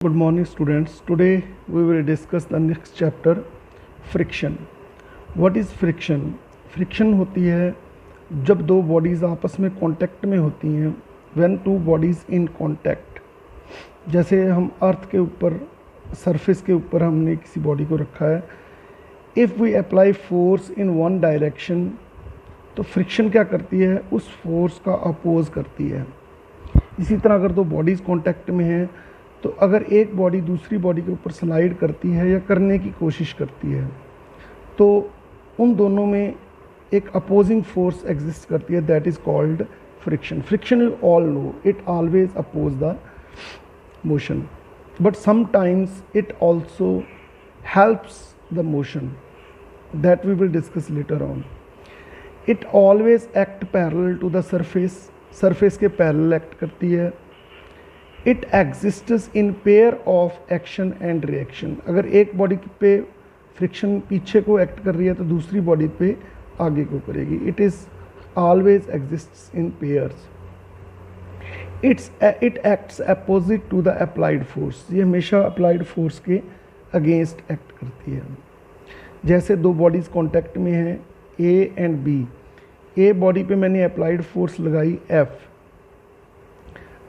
Good morning students. Today we will discuss the next chapter, friction. What is friction? Friction होती है जब दो bodies आपस में कांटेक्ट में होती हैं, when two bodies in contact. जैसे हम अर्थ के ऊपर सरफेस के ऊपर हमने किसी बॉडी को रखा है, if we apply force in one direction, तो फ्रिक्शन क्या करती है, उस फोर्स का अपोज करती है. इसी तरह अगर दो बॉडीज़ कांटेक्ट में हैं तो अगर एक बॉडी दूसरी बॉडी के ऊपर स्लाइड करती है या करने की कोशिश करती है तो उन दोनों में एक अपोजिंग फोर्स एग्जिस्ट करती है, that is called friction. Friction you all know, it always oppose the motion, but sometimes it also helps the motion, that we will discuss later on. It always act parallel to the surface के parallel act करती है. It exists in pair of action and reaction. अगर एक body पे friction पीछे को act कर रही है तो दूसरी बॉडी पे आगे को करेगी. It is always exists in pairs. It acts opposite to the applied force. ये हमेशा अप्लाइड फोर्स के अगेंस्ट एक्ट करती है. जैसे दो बॉडीज़ कॉन्टैक्ट में हैं A and B. A body पे मैंने अप्लाइड फोर्स लगाई एफ.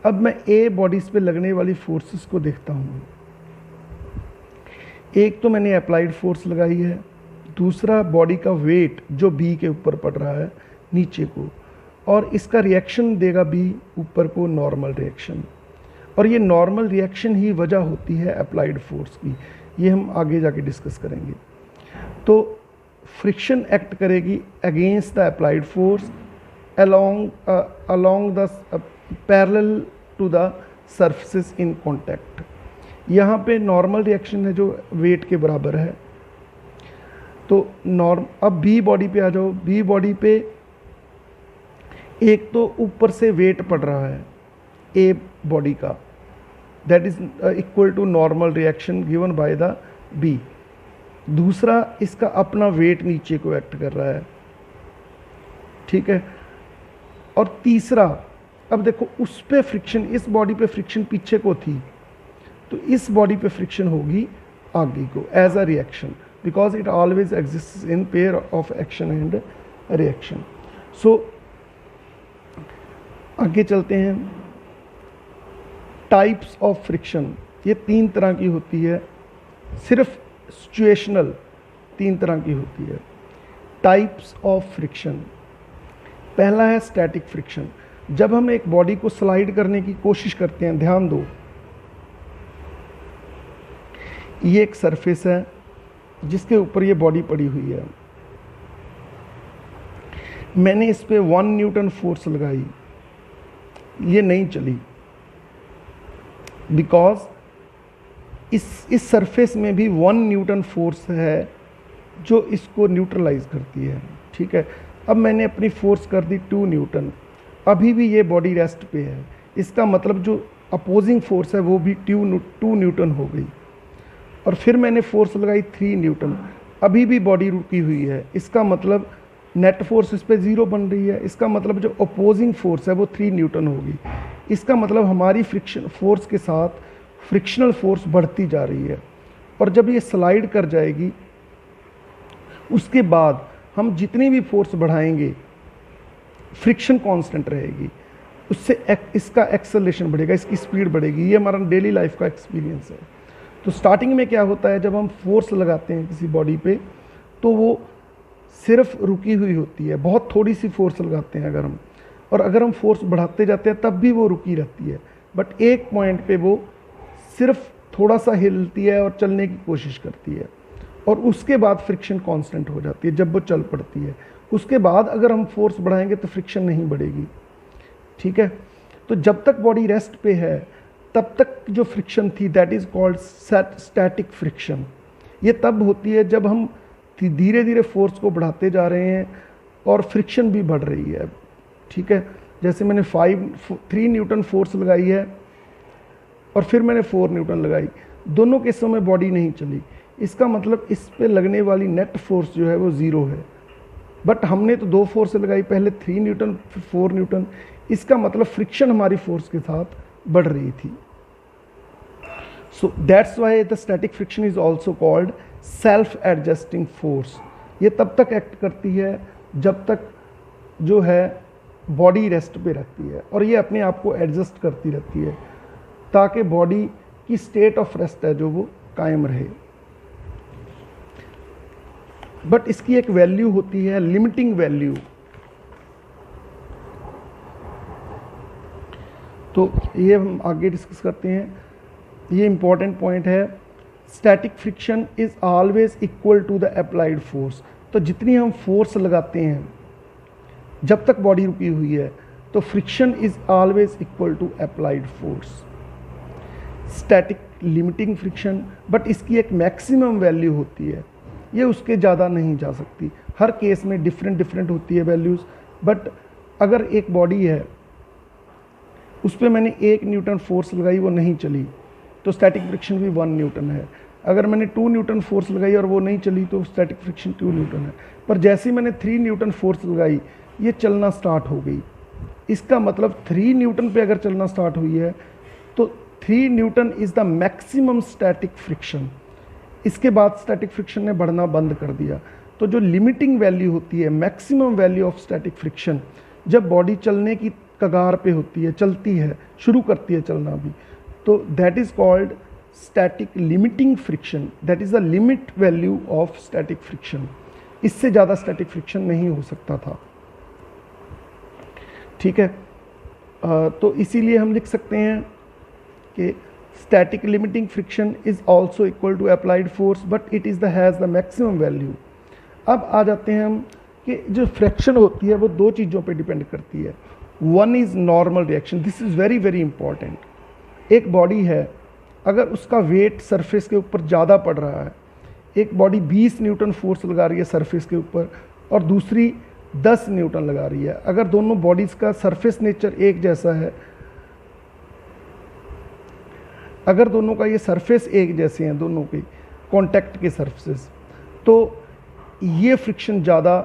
अब मैं ए बॉडीज़ पे लगने वाली फोर्सेस को देखता हूँ. एक तो मैंने अप्लाइड फोर्स लगाई है, दूसरा बॉडी का वेट जो बी के ऊपर पड़ रहा है नीचे को, और इसका रिएक्शन देगा बी ऊपर को, नॉर्मल रिएक्शन. और ये नॉर्मल रिएक्शन ही वजह होती है अप्लाइड फोर्स की. ये हम आगे जाके डिस्कस करेंगे. तो फ्रिक्शन एक्ट करेगी against the applied force along the parallel to the surfaces in contact. यहाँ पे नॉर्मल रिएक्शन है जो वेट के बराबर है. तो अब बी बॉडी पे आ जाओ. बी बॉडी पे एक तो ऊपर से वेट पड़ रहा है ए बॉडी का, that is equal to normal reaction given by the B. दूसरा इसका अपना वेट नीचे को एक्ट कर रहा है, ठीक है. और तीसरा, अब देखो उस पे फ्रिक्शन, इस बॉडी पे फ्रिक्शन पीछे को थी तो इस बॉडी पे फ्रिक्शन होगी आगे को as a reaction, because it always exist in pair of action and reaction. So आगे चलते हैं. टाइप्स ऑफ फ्रिक्शन, ये तीन तरह की होती है, सिर्फ सिचुएशनल तीन तरह की होती है. Types of friction. पहला है स्टैटिक फ्रिक्शन. जब हम एक बॉडी को स्लाइड करने की कोशिश करते हैं, ध्यान दो, ये एक सरफेस है जिसके ऊपर ये बॉडी पड़ी हुई है. मैंने इस पे 1 न्यूटन फोर्स लगाई, ये नहीं चली, बिकॉज इस सरफेस में भी 1 न्यूटन फोर्स है जो इसको न्यूट्रलाइज करती है, ठीक है. अब मैंने अपनी फोर्स कर दी 2 न्यूटन, अभी भी ये बॉडी रेस्ट पे है. इसका मतलब जो अपोजिंग फोर्स है वो भी 2 न्यूटन हो गई. और फिर मैंने फोर्स लगाई 3 न्यूटन, अभी भी बॉडी रुकी हुई है. इसका मतलब नेट फोर्स इस पर 0 बन रही है. इसका मतलब जो अपोजिंग फोर्स है वो 3 न्यूटन होगी. इसका मतलब हमारी फ्रिक्शन फोर्स के साथ फ्रिक्शनल फोर्स बढ़ती जा रही है. और जब ये स्लाइड कर जाएगी उसके बाद हम जितनी भी फोर्स बढ़ाएंगे फ्रिक्शन कांस्टेंट रहेगी. उससे इसका एक्सेलरेशन बढ़ेगा, इसकी स्पीड बढ़ेगी. ये हमारा डेली लाइफ का एक्सपीरियंस है. तो स्टार्टिंग में क्या होता है, जब हम फोर्स लगाते हैं किसी बॉडी पे तो वो सिर्फ रुकी हुई होती है, बहुत थोड़ी सी फोर्स लगाते हैं अगर हम, और अगर हम फोर्स बढ़ाते जाते हैं तब भी वो रुकी रहती है. बट एक पॉइंट पे वो सिर्फ थोड़ा सा हिलती है और चलने की कोशिश करती है, और उसके बाद फ्रिक्शन कांस्टेंट हो जाती है जब वो चल पड़ती है. उसके बाद अगर हम फोर्स बढ़ाएंगे तो फ्रिक्शन नहीं बढ़ेगी, ठीक है. तो जब तक बॉडी रेस्ट पे है तब तक जो फ्रिक्शन थी that is called static friction. ये तब होती है जब हम धीरे धीरे फोर्स को बढ़ाते जा रहे हैं और फ्रिक्शन भी बढ़ रही है, ठीक है. जैसे मैंने 3 न्यूटन फोर्स लगाई है और फिर मैंने 4 न्यूटन लगाई, दोनों केसों में बॉडी नहीं चली. इसका मतलब इस पे लगने वाली नेट फोर्स जो है वो 0 है. बट हमने तो 2 फोर्स लगाई, पहले 3 न्यूटन फिर 4 न्यूटन. इसका मतलब फ्रिक्शन हमारी फोर्स के साथ बढ़ रही थी. So that's why the static friction is also called self adjusting force. ये तब तक एक्ट करती है जब तक जो है बॉडी रेस्ट पे रहती है, और ये अपने आप को एडजस्ट करती रहती है ताकि बॉडी की स्टेट ऑफ रेस्ट है जो वो कायम रहे। बट इसकी एक वैल्यू होती है, लिमिटिंग वैल्यू। तो ये हम आगे डिस्कस करते हैं। ये इंपॉर्टेंट पॉइंट है, static friction is always equal to the applied force. तो जितनी हम फोर्स लगाते हैं जब तक बॉडी रुकी हुई है, तो friction is always equal to applied force. Static limiting friction, but इसकी एक मैक्सिमम वैल्यू होती है, ये उसके ज़्यादा नहीं जा सकती। हर केस में डिफरेंट होती है वैल्यूज़। बट अगर एक बॉडी है उस पर मैंने 1 न्यूटन फोर्स लगाई, वो नहीं चली, तो स्टैटिक फ्रिक्शन भी 1 न्यूटन है। अगर मैंने 2 न्यूटन फोर्स लगाई और वो नहीं चली, तो स्टैटिक फ्रिक्शन 2 न्यूटन है। पर जैसे ही मैंने 3 न्यूटन फोर्स लगाई, ये चलना स्टार्ट हो गई। इसका मतलब 3 न्यूटन पे अगर चलना स्टार्ट हुई है तो 3 Newton is the maximum static friction. इसके बाद स्टैटिक फ्रिक्शन ने बढ़ना बंद कर दिया। तो जो लिमिटिंग वैल्यू होती है, maximum value of static friction, जब बॉडी चलने की कगार पे होती है, चलती है, शुरू करती है चलना भी, तो that is called static limiting friction. That is the limit value of static friction. इससे ज़्यादा स्टैटिक फ्रिक्शन नहीं हो सकता था। ठीक है, तो इसीलिए हम लिख सकते हैं कि static limiting friction is also equal to applied force, but it is the has the maximum value. अब आ जाते हैं हम कि जो फ्रिक्शन होती है वो 2 चीज़ों पे डिपेंड करती है। One is normal reaction. This is very very important. एक बॉडी है, अगर उसका वेट सरफेस के ऊपर ज़्यादा पड़ रहा है, एक बॉडी 20 न्यूटन फोर्स लगा रही है सरफेस के ऊपर और दूसरी 10 न्यूटन लगा रही है, अगर दोनों बॉडीज़ का सरफेस नेचर एक जैसा है, अगर दोनों का ये सरफेस एक जैसे हैं, दोनों के कांटेक्ट के सरफेस, तो ये फ्रिक्शन ज़्यादा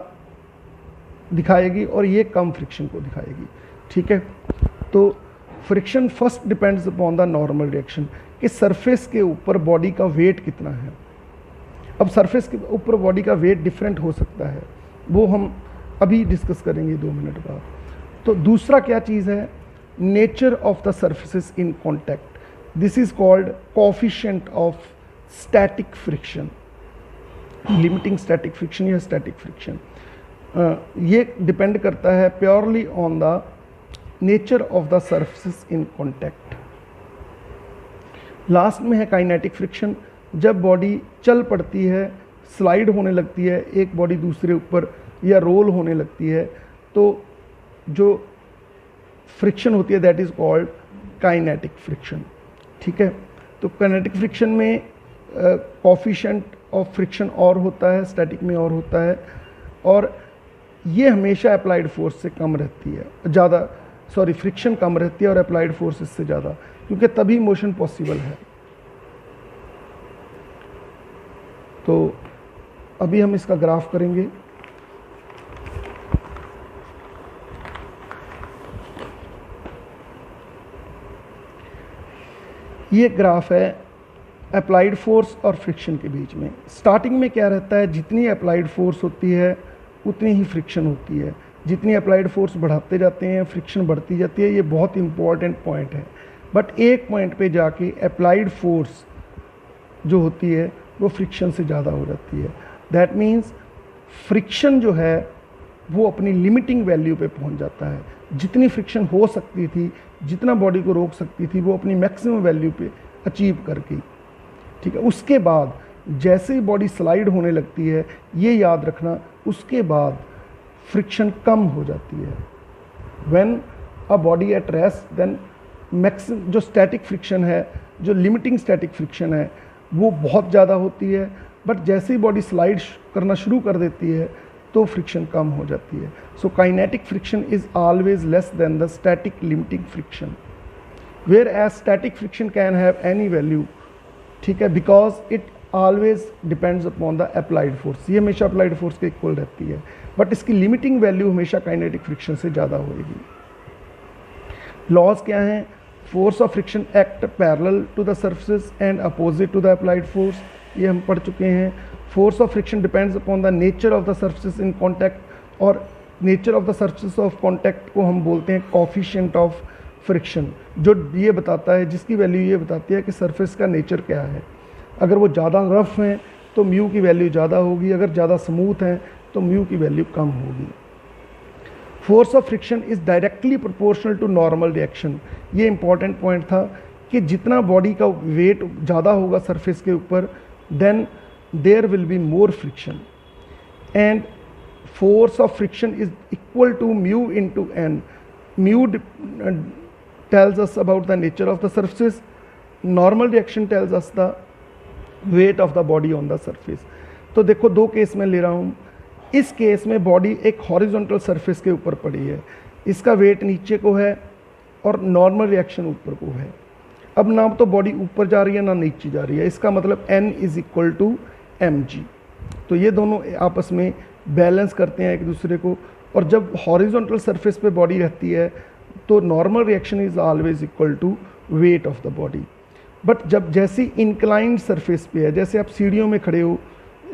दिखाएगी और ये कम फ्रिक्शन को दिखाएगी। ठीक है, तो friction first depends upon the normal reaction, कि सरफेस के ऊपर बॉडी का वेट कितना है। अब सरफेस के ऊपर बॉडी का वेट डिफरेंट हो सकता है, वो हम अभी डिस्कस करेंगे 2 मिनट बाद। तो दूसरा क्या चीज़ है, nature of the surfaces in contact. This is called coefficient of static friction, limiting static friction या स्टैटिक फ्रिक्शन। ये डिपेंड करता है purely on the nature of the surfaces in contact. Last में है काइनेटिक फ्रिक्शन। जब body चल पड़ती है, स्लाइड होने लगती है एक बॉडी दूसरे ऊपर या रोल होने लगती है, तो जो फ्रिक्शन होती है that is called kinetic friction. ठीक है, तो काइनेटिक फ्रिक्शन में कोफिशिएंट ऑफ फ्रिक्शन और होता है, स्टैटिक में और होता है, और ये हमेशा अप्लाइड फोर्स से कम रहती है, ज़्यादा सॉरी फ्रिक्शन कम रहती है और अप्लाइड फोर्स इससे ज़्यादा, क्योंकि तभी मोशन पॉसिबल है। तो अभी हम इसका ग्राफ करेंगे। ये ग्राफ है अप्लाइड फोर्स और फ्रिक्शन के बीच में। स्टार्टिंग में क्या रहता है, जितनी अप्लाइड फोर्स होती है उतनी ही फ्रिक्शन होती है। जितनी अप्लाइड फोर्स बढ़ाते जाते हैं फ्रिक्शन बढ़ती जाती है। ये बहुत इंपॉर्टेंट पॉइंट है। बट एक पॉइंट पे जाके अप्लाइड फोर्स जो होती है वो फ्रिक्शन से ज़्यादा हो जाती है। दैट मीन्स फ्रिक्शन जो है वो अपनी लिमिटिंग वैल्यू पे पहुंच जाता है। जितनी फ्रिक्शन हो सकती थी, जितना बॉडी को रोक सकती थी, वो अपनी मैक्सिमम वैल्यू पे अचीव कर गई। ठीक है, उसके बाद जैसे ही बॉडी स्लाइड होने लगती है, ये याद रखना, उसके बाद फ्रिक्शन कम हो जाती है। When a body at rest then maximum जो स्टैटिक फ्रिक्शन है, जो लिमिटिंग स्टैटिक फ्रिक्शन है, वो बहुत ज़्यादा होती है। बट जैसे ही बॉडी स्लाइड करना शुरू कर देती है तो फ्रिक्शन कम हो जाती है। So kinetic friction is always less than the static limiting friction, whereas static friction can have any value. ठीक है, because it always depends upon the applied force. ये हमेशा अप्लाइड फोर्स के इक्वल रहती है, बट इसकी limiting value हमेशा kinetic friction से ज़्यादा होगी। लॉज क्या हैं, force of friction act parallel to the surface and opposite to the applied force, ये हम पढ़ चुके हैं। Force of friction depends upon the nature of the surface in contact, और nature of the surface of contact को हम बोलते हैं कोफिशिएंट ऑफ फ्रिक्शन, जो ये बताता है, जिसकी वैल्यू ये बताती है कि सरफेस का नेचर क्या है। अगर वो ज़्यादा रफ हैं तो म्यू की वैल्यू ज़्यादा होगी, अगर ज़्यादा स्मूथ हैं तो म्यू की वैल्यू कम होगी। Force of friction is directly proportional to normal reaction, ये इंपॉर्टेंट पॉइंट था कि जितना बॉडी का वेट ज़्यादा होगा सरफेस के ऊपर, then there will be more friction, and force of friction is equal to mu into n. Mu tells us about the nature of the surface, normal reaction tells us the weight of the body on the surface. तो देखो दो case में ले रहा हूँ, इस case में body एक हॉरिजॉन्टल सरफेस के ऊपर पड़ी है, इसका वेट नीचे को है और नॉर्मल रिएक्शन ऊपर को है। अब ना तो बॉडी ऊपर जा रही है ना नीचे जा रही है, इसका मतलब n is equal to mg। तो ये दोनों आपस में बैलेंस करते हैं एक दूसरे को, और जब हॉरिजॉन्टल सरफेस पे बॉडी रहती है तो normal reaction is always equal to weight of the body. But जब जैसी इंक्लाइंड सरफेस पे है, जैसे आप सीढ़ियों में खड़े हो,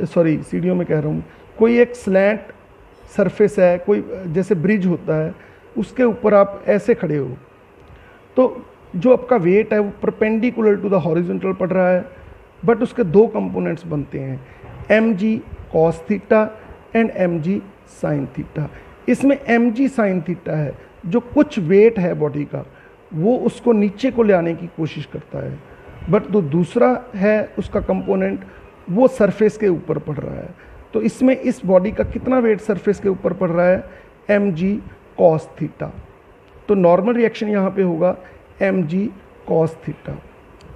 सॉरी सीढ़ियों में कह रहा हूँ, कोई एक स्लैंट सरफेस है, कोई जैसे ब्रिज होता है, उसके ऊपर आप ऐसे खड़े हो, तो जो आपका वेट है वो परपेंडिकुलर टू द हॉरिजॉन्टल पड़ रहा है, बट उसके दो कंपोनेंट्स बनते हैं, mg cos theta and mg sin theta. इसमें mg sin थीटा है, जो कुछ वेट है बॉडी का वो उसको नीचे को ले आने की कोशिश करता है, बट जो दूसरा है उसका कंपोनेंट वो सरफेस के ऊपर पड़ रहा है। तो इसमें इस बॉडी का कितना वेट सरफेस के ऊपर पड़ रहा है, mg cos थीटा। तो नॉर्मल रिएक्शन यहाँ पे होगा mg cos थीटा,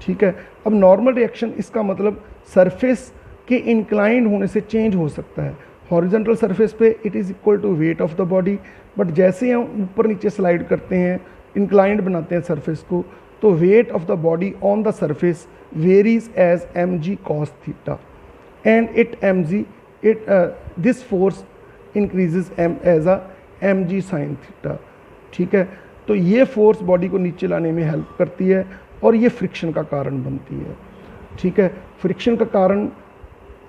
ठीक है। अब नॉर्मल रिएक्शन इसका मतलब सरफेस के इंक्लाइंड होने से चेंज हो सकता है। हॉरिजॉन्टल सरफेस पे it is equal to weight of the body, but जैसे ही हम ऊपर नीचे स्लाइड करते हैं, इंक्लाइंड बनाते हैं सरफेस को, तो weight of the body on the surface varies as mg cos theta, and this force increases as a mg sin theta, ठीक है। तो ये फोर्स बॉडी को नीचे लाने में हेल्प करती है और ये फ्रिक्शन का कारण बनती है, ठीक है। फ्रिक्शन का कारण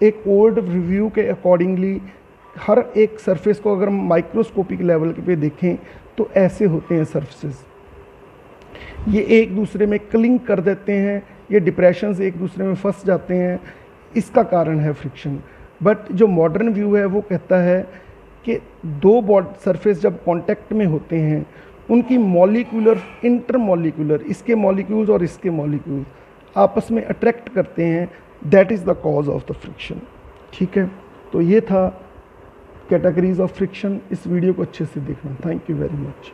एक ओल्ड रिव्यू के अकॉर्डिंगली हर एक सरफेस को अगर हम माइक्रोस्कोपिक लेवल पे देखें तो ऐसे होते हैं सरफेसेस, ये एक दूसरे में क्लिंग कर देते हैं, ये डिप्रेशन से एक दूसरे में फंस जाते हैं, इसका कारण है फ्रिक्शन। बट जो मॉडर्न व्यू है वो कहता है कि दो सरफेस जब कांटेक्ट में होते हैं, उनकी मॉलिक्यूलर इंटरमॉलिक्यूलर, इसके मॉलिक्यूल्स और इसके मॉलिक्यूल्स आपस में अट्रैक्ट करते हैं, that is the cause of the friction, ठीक है। तो ये था कैटेगरीज ऑफ फ्रिक्शन। इस वीडियो को अच्छे से देखना। Thank you very much.